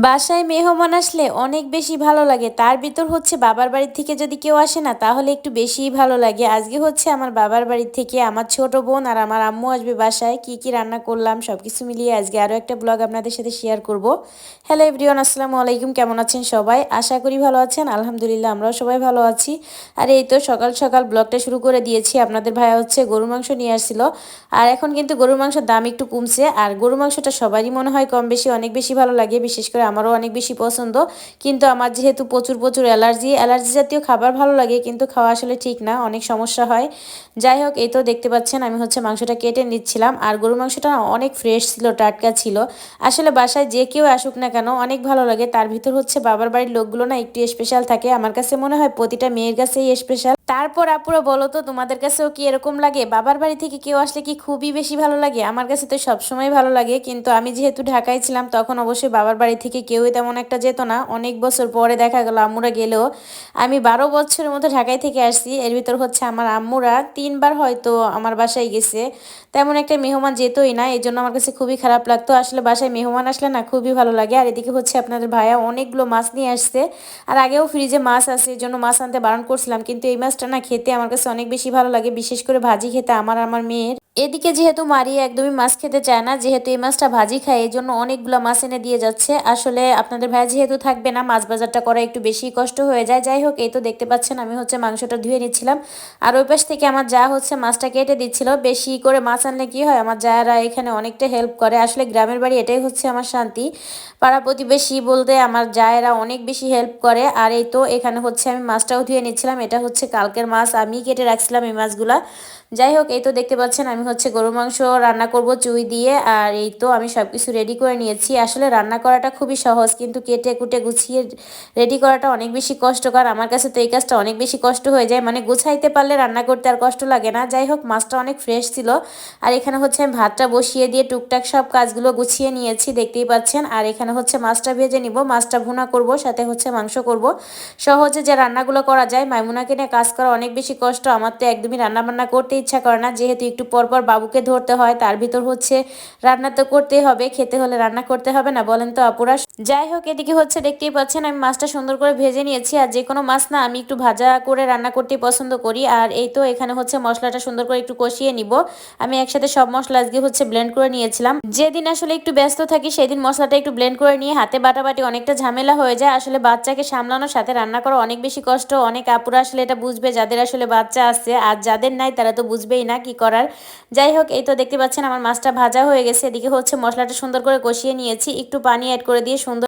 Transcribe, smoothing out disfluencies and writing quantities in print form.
বাসায় মেহমান আসলে অনেক বেশি ভালো লাগে। তার ভিতর হচ্ছে বাবার বাড়ি থেকে যদি কেউ আসে না তাহলে একটু বেশিই ভালো লাগে। আজকে হচ্ছে আমার বাবার বাড়ি থেকে আমার ছোট বোন আর আমার আম্মু আসবে বাসায়। কি কি রান্না করলাম সবকিছু মিলিয়ে আজকে আরো একটা ব্লগ আপনাদের সাথে শেয়ার করব। হ্যালো এভরিওয়ান, আসসালামু আলাইকুম। কেমন আছেন সবাই? আশা করি ভালো আছেন। আলহামদুলিল্লাহ আমরাও সবাই ভালো আছি। আর এই তো সকাল সকাল ব্লগটা শুরু করে দিয়েছি। আপনাদের ভাইয়া হচ্ছে গরুর মাংস নিয়ে আসছিল। আর এখন কিন্তু গরুর মাংসের দাম একটু কমছে। আর গরুর মাংসটা সবারই মনে হয় কম বেশি অনেক বেশি ভালো লাগে, বিশেষ করে আমারও অনেক বেশি পছন্দ। কিন্তু আমার যেহেতু প্রচুর প্রচুর অ্যালার্জি জাতীয় খাবার ভালো লাগে, কিন্তু খাওয়া আসলে ঠিক না, অনেক সমস্যা হয়। যাই হোক, এই তো দেখতে পাচ্ছেন আমি হচ্ছে মাংসটা কেটে নিচ্ছিলাম। আর গরুর মাংসটা না অনেক ফ্রেশ ছিল, টাটকা ছিল। আসলে বাসায় যে কেউ আসুক না কেন অনেক ভালো লাগে। তার ভিতর হচ্ছে বাবার বাড়ির লোকগুলো না একটু স্পেশাল থাকে। আমার কাছে মনে হয় প্রতিটা মেয়ের কাছেই স্পেশাল। তারপর আপুরা বলো তো, তোমাদের কাছেও কি এরকম লাগে? বাবার বাড়ি থেকে কেউ আসলে কি খুবই বেশি ভালো লাগে? আমার কাছে তো সবসময় ভালো লাগে, কিন্তু আমি যেহেতু ঢাকায় ছিলাম তখন অবশ্যই বাবার বাড়ি থেকে কেউই তেমন একটা যেত না। অনেক বছর পরে দেখা গেল আম্মুরা গেলেও। আমি 12 বছরের মতো ঢাকায় থেকে আসছি, এর ভিতর হচ্ছে আমার আম্মুরা 3বার হয়তো আমার বাসায় গেছে। তেমন একটা মেহমান যেতই না, এই জন্য আমার কাছে খুবই খারাপ লাগতো। আসলে বাসায় মেহমান আসলে না খুবই ভালো লাগে। আর এদিকে হচ্ছে আপনাদের ভাইয়া অনেকগুলো মাছ নিয়ে আসছে। আর আগেও ফ্রিজে মাছ আছে, এই জন্য মাছ আনতে বারণ করছিলাম, কিন্তু এই মাছটা না খেতে আমার কাছে অনেক বেশি ভালো লাগে, বিশেষ করে ভাজি খেতে আমার মেয়ের। এদিকে যেহেতু মারিয়া একদমই মাছ খেতে চায় না, যেহেতু এই মাছটা ভাজি খায়, এই জন্য অনেকগুলো মাছ এনে দিয়ে যাচ্ছে। আসলে আপনাদের ভাইয়া যেহেতু থাকবে না, মাছ বাজারটা করা একটু বেশি কষ্ট হয়ে যায়। যাই হোক, এই তো দেখতে পাচ্ছেন আমি হচ্ছে মাংসটা ধুয়ে নিচ্ছিলাম। আর ওই পাশ থেকে আমার যা হচ্ছে মাছটা কেটে দিচ্ছিল। বেশি করে মাছ আনলে কি হয়, আমার যারা এখানে অনেকটা হেল্প করে। আসলে গ্রামের বাড়ি এটাই হচ্ছে আমার শান্তি। পাড়া প্রতিবেশী বলতে আমার জায়েরা অনেক বেশি হেল্প করে। আর এই তো এখানে হচ্ছে আমি মাছটাও ধুয়ে নিচ্ছিলাম। এটা হচ্ছে কালকের মাছ, আমি কেটে রাখছিলাম এই মাছগুলা। যাই হোক, এই তো দেখতে পাচ্ছেন আমি হচ্ছে গরুর মাংস রান্না করব চুই দিয়ে। আর এই তো আমি সবকিছু রেডি করে নিয়েছি। আসলে রান্না করাটা খুবই সহজ, কিন্তু কেটে কুটে গুছিয়ে রেডি করাটা অনেক বেশি কষ্টকর। আমার কাছে তো এই কাজটা অনেক বেশি কষ্ট হয়ে যায়, মানে গুছাইতে পারলে রান্না করতে আর কষ্ট লাগে না। যাই হোক, মাছটা অনেক ফ্রেশ ছিল। আর এখানে হচ্ছে আমি ভাতটা বসিয়ে দিয়ে টুকটাক সব কাজগুলো গুছিয়ে নিয়েছি, দেখতেই পাচ্ছেন। আর এখানে হচ্ছে মাছটা ভেজে নিব, মাছটা ভুনা করব, সাথে হচ্ছে মাংস করব। সহজে যে রান্নাগুলো করা যায়, মাইমুনাকে নিয়ে কাজ করা অনেক বেশি কষ্ট। আমার তো একদমই রান্না বান্না করতে ইচ্ছা করে না, যেহেতু একটু পর পর বাবুকে ধরতে হয়, তার ভিতর হচ্ছে রান্না তো করতেই হবে, খেতে হলে রান্না করতে হবে না, বলেন তো আপুরা? যাই হোক, এদিকে হচ্ছে দেখতেই পাচ্ছেন আমি মাছটা সুন্দর করে ভেজে নিয়েছি। আর যে কোনো মাছ না আমি একটু ভাজা করে রান্না করতেই পছন্দ করি। আর এই তো এখানে হচ্ছে মশলাটা সুন্দর করে একটু কষিয়ে নিব। আমি একসাথে সব মশলা আজকে হচ্ছে ব্লেন্ড করে নিয়েছিলাম। যেদিন আসলে একটু ব্যস্ত থাকি সেদিন মশলাটা একটু ব্লেন্ড করে নিয়ে হাতে বাটাবাটি অনেকটা ঝামেলা হয়ে যায়। আসলে বাচ্চাকে সামলানোর সাথে রান্না করা অনেক বেশি কষ্ট। অনেক আপুরা আসলে এটা বুঝবে, যাদের আসলে বাচ্চা আছে, আর যাদের নাই তারা তো বুঝবেই না কি করার। যাই হোক, এই তো দেখতে পাচ্ছেন আমার মাছটা ভাজা হয়ে গেছে। এদিকে হচ্ছে মশলাটা সুন্দর করে কষিয়ে নিয়েছি, একটু পানি অ্যাড করে দিয়ে সুন্দর